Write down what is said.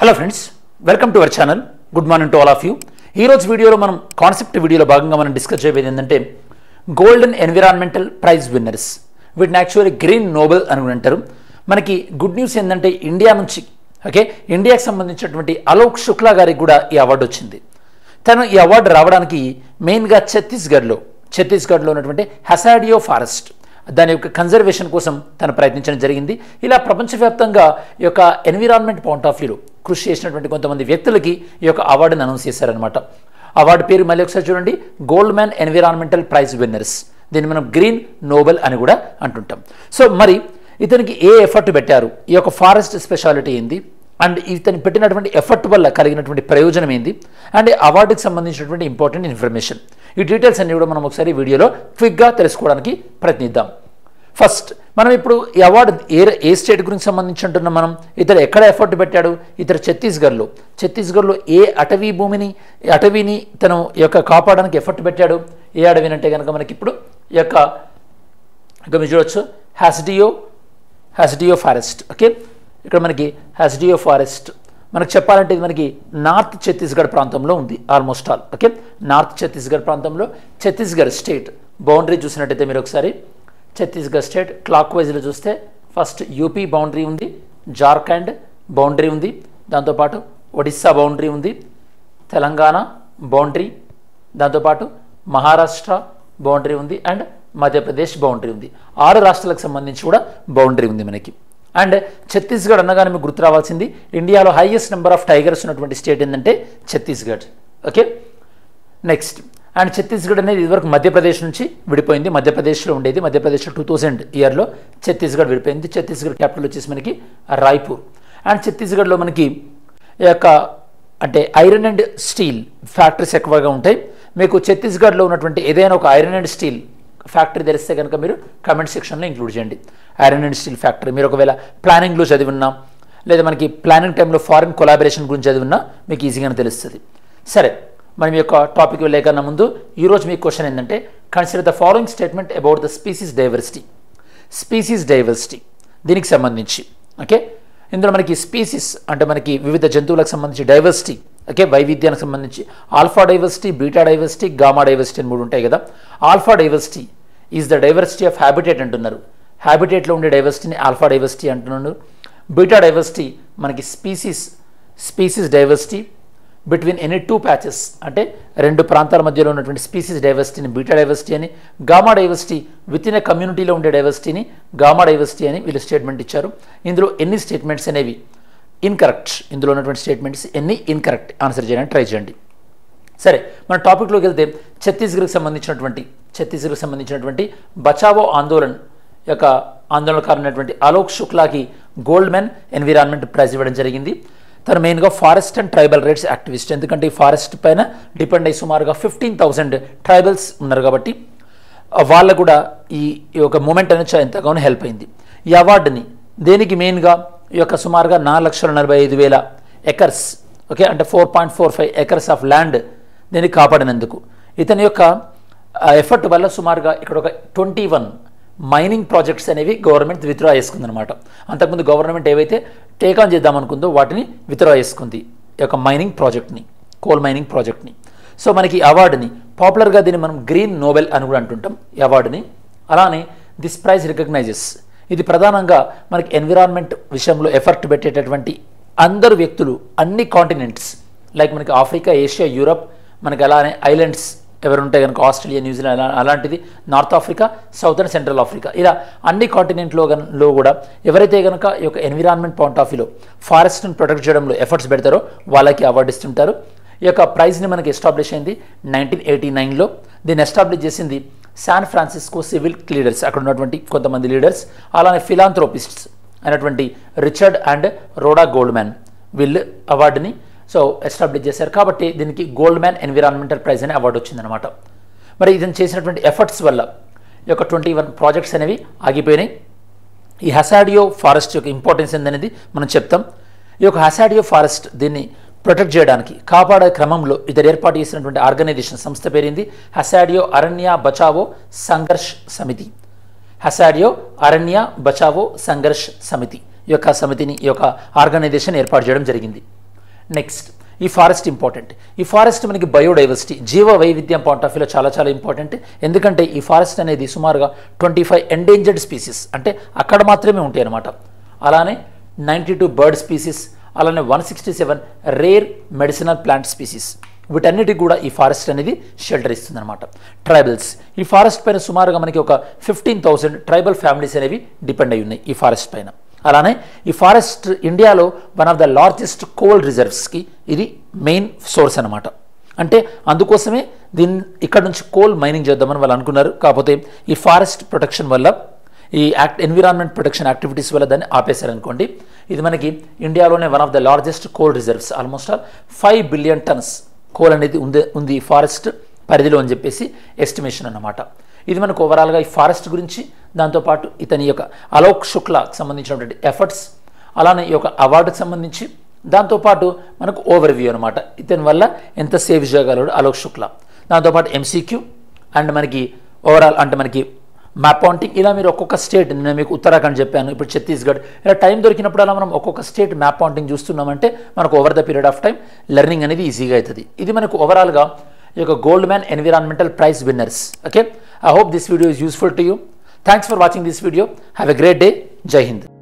Hello friends, welcome to our channel. Good morning to all of you. ఈ రోజు వీడియోలో మనం కాన్సెప్ట్ వీడియోలో భాగంగా మనం డిస్కస్ చేయబోయేది ఏంటంటే గోల్డెన్ ఎన్విరాన్మెంటల్ ప్రైజ్ విన్నర్స్. వీటిని యాక్చువల్లీ గ్రీన్ నోబెల్ అని కూడా అంటారు. మనకి గుడ్ న్యూస్ ఏంటంటే ఇండియా నుంచి ఇండియాకి సంబంధించినటువంటి అలోక్ శుక్లా గారికి కూడా ఈ అవార్డు వచ్చింది. తను ఈ అవార్డు రావడానికి మెయిన్గా ఛత్తీస్గఢ్లో ఉన్నటువంటి హసాడియో ఫారెస్ట్ దాని యొక్క కన్జర్వేషన్ కోసం తను ప్రయత్నించడం జరిగింది. ఇలా ప్రపంచవ్యాప్తంగా ఈ యొక్క ఎన్విరాన్మెంట్ పాయింట్ ఆఫ్ వ్యూలో కృషి చేసినటువంటి కొంతమంది వ్యక్తులకి ఈ యొక్క అవార్డును అనౌన్స్ చేశారనమాట. అవార్డు పేరు మళ్ళీ ఒకసారి చూడండి, గోల్డ్మ్యాన్ ఎన్విరాన్మెంటల్ ప్రైజ్ విన్నర్స్. దీన్ని మనం గ్రీన్ నోబెల్ అని కూడా అంటుంటాం. సో మరి ఇతనికి ఏ ఎఫర్ట్ పెట్టారు, ఈ యొక్క ఫారెస్ట్ స్పెషాలిటీ ఏంది, అండ్ ఇతను పెట్టినటువంటి ఎఫర్ట్ వల్ల కలిగినటువంటి ప్రయోజనం ఏంది, అండ్ అవార్డుకి సంబంధించినటువంటి ఇంపార్టెంట్ ఇన్ఫర్మేషన్, ఈ డీటెయిల్స్ అన్ని కూడా మనం ఒకసారి వీడియోలో క్విక్గా తెలుసుకోవడానికి ప్రయత్నిద్దాం. ఫస్ట్ మనం ఇప్పుడు ఈ అవార్డు ఏ స్టేట్ గురించి సంబంధించి అంటున్నాం మనం. ఇతడు ఎక్కడ ఎఫర్ట్ పెట్టాడు? ఇతడు ఛత్తీస్గఢ్లో ఏ అటవీని తను యొక్క కాపాడడానికి ఎఫర్ట్ పెట్టాడు. ఏ అడవిని అంటే కనుక మనకి ఇప్పుడు ఈ యొక్క మీరు చూడవచ్చు హసాడియో ఫారెస్ట్. ఇక్కడ మనకి హసాడియో ఫారెస్ట్ మనకు చెప్పాలంటే ఇది మనకి నార్త్ ఛత్తీస్గఢ్ ప్రాంతంలో ఉంది. ఆల్మోస్ట్ ఆల్ నార్త్ ఛత్తీస్గఢ్ ప్రాంతంలో ఛత్తీస్గఢ్ స్టేట్ బౌండరీ చూసినట్టయితే మీరు ఒకసారి ఛత్తీస్గఢ్ స్టేట్ క్లాక్ వైజ్లో చూస్తే ఫస్ట్ యూపీ బౌండరీ ఉంది, జార్ఖండ్ బౌండరీ ఉంది, దాంతోపాటు ఒడిస్సా బౌండరీ ఉంది, తెలంగాణ బౌండరీ, దాంతోపాటు మహారాష్ట్ర బౌండరీ ఉంది, అండ్ మధ్యప్రదేశ్ బౌండరీ ఉంది. 6 రాష్ట్రాలకు సంబంధించి కూడా బౌండరీ ఉంది మనకి. అండ్ ఛత్తీస్గఢ్ అనగానే మీకు గుర్తు రావాల్సింది ఇండియాలో హైయెస్ట్ నెంబర్ ఆఫ్ టైగర్స్ ఉన్నటువంటి స్టేట్ ఏంటంటే ఛత్తీస్గఢ్. నెక్స్ట్ అండ్ ఛత్తీస్గఢ్ అనేది ఇదివరకు మధ్యప్రదేశ్ నుంచి విడిపోయింది. మధ్యప్రదేశ్లో ఉండేది. మధ్యప్రదేశ్లో 2000 ఇయర్లో ఛత్తీస్గఢ్ విడిపోయింది. ఛత్తీస్గఢ్ క్యాపిటల్ వచ్చేసి మనకి రాయ్పూర్. అండ్ ఛత్తీస్గఢ్లో మనకి ఈ యొక్క అంటే ఐరన్ అండ్ స్టీల్ ఫ్యాక్టరీస్ ఎక్కువగా ఉంటాయి. మీకు ఛత్తీస్గఢ్లో ఉన్నటువంటి ఏదైనా ఒక ఐరన్ అండ్ స్టీల్ ఫ్యాక్టరీ తెలిస్తే కనుక మీరు కమెంట్ సెక్షన్లో ఇంక్లూడ్ చేయండి. ఐరన్ అండ్ స్టీల్ ఫ్యాక్టరీ మీరు ఒకవేళ ప్లానింగ్లో చదివిన్నా లేదా మనకి ప్లానింగ్ టైంలో ఫారిన్ కొలాబరేషన్ గురించి చదివినా మీకు ఈజీగానే తెలుస్తుంది. సరే, మనం యొక్క టాపిక్ వెళ్ళేకన్నా ముందు ఈరోజు మీ క్వశ్చన్ ఏంటంటే consider the following statement about the species diversity దీనికి సంబంధించి. ఇందులో మనకి స్పీసీస్ అంటే మనకి వివిధ జంతువులకు సంబంధించి డైవర్సిటీ, వైవిధ్యానికి సంబంధించి alpha diversity, beta diversity, gamma diversity అని 3 ఉంటాయి కదా. Alpha diversity is the diversity of habitat అంటున్నారు. హ్యాబిటేట్లో ఉండే డైవర్సిటీని ఆల్ఫా డైవర్సిటీ అంటున్నారు. బీటా డైవర్సిటీ మనకి species diversity between any 2 patches అంటే 2 ప్రాంతాల మధ్యలో ఉన్నటువంటి స్పీసీస్ డైవర్సిటీని బీటా డైవర్సిటీ అని, gamma diversity with in a కమ్యూనిటీలో ఉండే డైవర్సిటీని గామా డైవర్సిటీ అని వీళ్ళు స్టేట్మెంట్ ఇచ్చారు. ఇందులో ఎన్ని స్టేట్మెంట్స్ అనేవి ఇన్కరెక్ట్, ఇందులో ఉన్నటువంటి స్టేట్మెంట్స్ ఎన్ని ఇన్కరెక్ట్ ఆన్సర్ చేయడానికి ట్రై చేయండి. సరే, మన టాపిక్లోకి వెళ్తే ఛత్తీస్గఢ్కి సంబంధించినటువంటి బచావో ఆందోళన్ యొక్క ఆందోళనకారైనటువంటి అలోక్ శుక్లాకి గోల్డ్మ్యాన్ ఎన్విరాన్మెంట్ ప్రైజ్ ఇవ్వడం జరిగింది. తను మెయిన్గా forest and tribal rights activist. ఎందుకంటే ఈ ఫారెస్ట్ పైన డిపెండ్ అయ్యి సుమారుగా 15,000 ట్రైబల్స్ ఉన్నారు కాబట్టి వాళ్ళకు కూడా ఈ యొక్క మూమెంట్ అనేది ఎంతగానో హెల్ప్ అయింది. ఈ అవార్డుని దేనికి మెయిన్గా ఈ యొక్క సుమారుగా 4,45,000 ఎకర్స్ అంటే 4.45 ఎకర్స్ ఆఫ్ ల్యాండ్ దీన్ని కాపాడినందుకు ఇతని యొక్క ఎఫర్ట్ వల్ల సుమారుగా ఇక్కడ ఒక 21 మైనింగ్ ప్రాజెక్ట్స్ అనేవి గవర్నమెంట్ విత్డ్రా చేసుకుందనమాట. అంతకుముందు గవర్నమెంట్ ఏవైతే టేక్ ఆన్ చేద్దామనుకుందో వాటిని విత్డ్రా చేసుకుంది, ఈ యొక్క కోల్ మైనింగ్ ప్రాజెక్ట్ని. సో మనకి ఈ అవార్డుని పాపులర్గా దీన్ని మనం గ్రీన్ నోబెల్ అని కూడా అంటుంటాం ఈ అవార్డుని. అలానే దిస్ ప్రైజ్ రికగ్నైజెస్, ఇది ప్రధానంగా మనకి ఎన్విరాన్మెంట్ విషయంలో ఎఫర్ట్ పెట్టేటటువంటి అందరు వ్యక్తులు అన్ని కాంటినెంట్స్ లైక్ మనకి ఆఫ్రికా, ఏషియా, యూరప్, మనకి అలానే ఐలాండ్స్ ఎవరుంటే కనుక ఆస్ట్రేలియా, న్యూజిలాండ్ అలాంటిది, north Africa, south and central Africa, ఇలా అన్ని కాంటినెంట్లో కూడా ఎవరైతే కనుక ఈ యొక్క ఎన్విరాన్మెంట్ పాయింట్ ఆఫ్ వ్యూలో ఫారెస్ట్ని ప్రొటెక్ట్ చేయడంలో ఎఫర్ట్స్ పెడతారో వాళ్ళకి అవార్డు ఇస్తుంటారు. ఈ యొక్క ప్రైజ్ని మనకి ఎస్టాబ్లిష్ అయింది 1989లో. దీన్ని ఎస్టాబ్లిష్ చేసింది శాన్ ఫ్రాన్సిస్కో సివిల్ లీడర్స్, అక్కడ ఉన్నటువంటి కొంతమంది లీడర్స్, అలానే ఫిలాంథ్రోపిస్ట్స్ అయినటువంటి రిచర్డ్ అండ్ రోడా గోల్డ్మ్యాన్ వీళ్ళు అవార్డుని ఎస్టాబ్లిష్ చేశారు. కాబట్టి దీనికి గోల్డ్మ్యాన్ ఎన్విరాన్మెంటల్ ప్రైజ్ అనే అవార్డు వచ్చిందనమాట. మరి ఇతను చేసినటువంటి ఎఫర్ట్స్ వల్ల ఈ యొక్క 21 ప్రాజెక్ట్స్ అనేవి ఆగిపోయినాయి. ఈ హసాడియో ఫారెస్ట్ యొక్క ఇంపార్టెన్స్ ఏందనేది మనం చెప్తాం. ఈ యొక్క హసాడియో ఫారెస్ట్ దీన్ని ప్రొటెక్ట్ చేయడానికి కాపాడే క్రమంలో ఇతరు ఏర్పాటు చేసినటువంటి ఆర్గనైజేషన్ సంస్థ పేరింది హసాడియో అరణ్య బచావో సంఘర్ష్ సమితి. హసాడియో అరణ్య బచావో సంఘర్ష్ సమితి ఈ యొక్క సమితిని ఈ యొక్క ఆర్గనైజేషన్ ఏర్పాటు చేయడం జరిగింది. నెక్స్ట్ ఈ ఫారెస్ట్ ఇంపార్టెంట్. ఈ ఫారెస్ట్ మనకి బయోడైవర్సిటీ జీవ వైవిధ్యం పాయింట్ ఆఫ్ వ్యూలో చాలా చాలా ఇంపార్టెంట్. ఎందుకంటే ఈ ఫారెస్ట్ అనేది సుమారుగా 25 ఎండేంజర్డ్ స్పీసీస్ అంటే అక్కడ మాత్రమే ఉంటాయి అన్నమాట. అలానే 92 బర్డ్ స్పీసీస్, అలానే 167 రేర్ మెడిసినల్ ప్లాంట్ స్పీసీస్, వీటన్నిటికి కూడా ఈ ఫారెస్ట్ అనేది షెల్టర్ ఇస్తుంది అనమాట. ట్రైబల్స్, ఈ ఫారెస్ట్ పైన సుమారుగా మనకి ఒక 15,000 ట్రైబల్ ఫ్యామిలీస్ అనేవి డిపెండ్ అయి ఉన్నాయి ఈ ఫారెస్ట్ పైన. అలానే ఈ ఫారెస్ట్ ఇండియాలో one of the largest coal రిజర్వ్స్కి ఇది మెయిన్ సోర్స్ అనమాట. అంటే అందుకోసమే దీన్ని ఇక్కడ నుంచి కోల్ మైనింగ్ చేద్దామని వాళ్ళు అనుకున్నారు. కాకపోతే ఈ ఫారెస్ట్ ప్రొటెక్షన్ వల్ల, ఈ ఎన్విరాన్మెంట్ ప్రొటెక్షన్ యాక్టివిటీస్ వల్ల దాన్ని ఆపేశారనుకోండి. ఇది మనకి ఇండియాలోనే one of the largest coal reserves, almost 5 billion turns coal అనేది ఉంది ఈ ఫారెస్ట్ పరిధిలో అని చెప్పేసి ఎస్టిమేషన్ అన్నమాట. ఇది మనకు ఓవరాల్గా ఈ ఫారెస్ట్ గురించి, దాంతోపాటు ఇతని యొక్క అలోక్ శుక్లాకి సంబంధించినటువంటి ఎఫర్ట్స్, అలానే ఈ యొక్క అవార్డుకి సంబంధించి, దాంతోపాటు మనకు ఓవర్ వ్యూ అనమాట. ఇతని వల్ల ఎంత సేవ్ చేయగలడు అలోక్ శుక్లా. దాంతోపాటు ఎంసీక్యూ అండ్ మనకి ఓవరాల్ అంటే మనకి మ్యాప్ పాయింటింగ్. ఇలా మీరు ఒక్కొక్క స్టేట్, నేను మీకు ఉత్తరాఖండ్ చెప్పాను, ఇప్పుడు ఛత్తీస్గఢ్, ఇలా టైం దొరికినప్పుడు అలా మనం ఒక్కొక్క స్టేట్ మ్యాప్ పాయింటింగ్ చూస్తున్నామంటే మనకు over the period of time learning అనేది ఈజీగా అవుతుంది. ఇది మనకు ఓవరాల్గా ఈ యొక్క Goldman environmental prize winners. Okay, I hope this video is useful to you. Thanks for watching this video. Have a great day. Jai Hind.